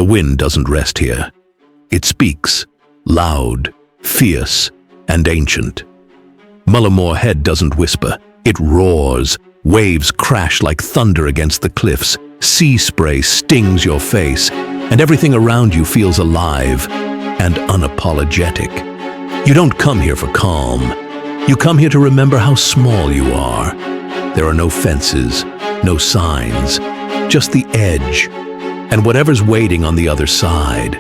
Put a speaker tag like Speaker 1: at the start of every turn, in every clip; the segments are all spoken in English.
Speaker 1: wind doesn't rest here. It speaks, loud, fierce, and ancient. Mullaghmore Head doesn't whisper, it roars. Waves crash like thunder against the cliffs, sea spray stings your face, and everything around you feels alive and unapologetic. You don't come here for calm. You come here to remember how small you are. There are no fences, no signs, just the edge, and whatever's waiting on the other side.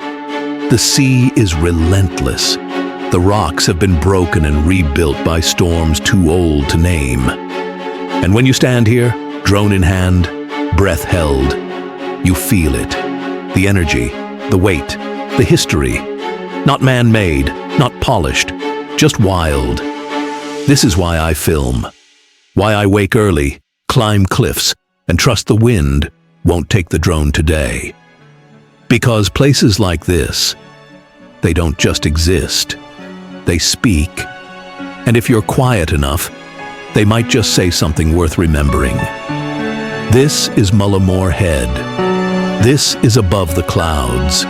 Speaker 1: The sea is relentless. The rocks have been broken and rebuilt by storms too old to name. And when you stand here, drone in hand, breath held, you feel it. The energy, the weight, the history. Not man-made, not polished, just wild. This is why I film. Why I wake early, climb cliffs, and trust the wind won't take the drone today. Because places like this, they don't just exist. They speak. And if you're quiet enough, they might just say something worth remembering. This is Mullaghmore Head. This is above the clouds.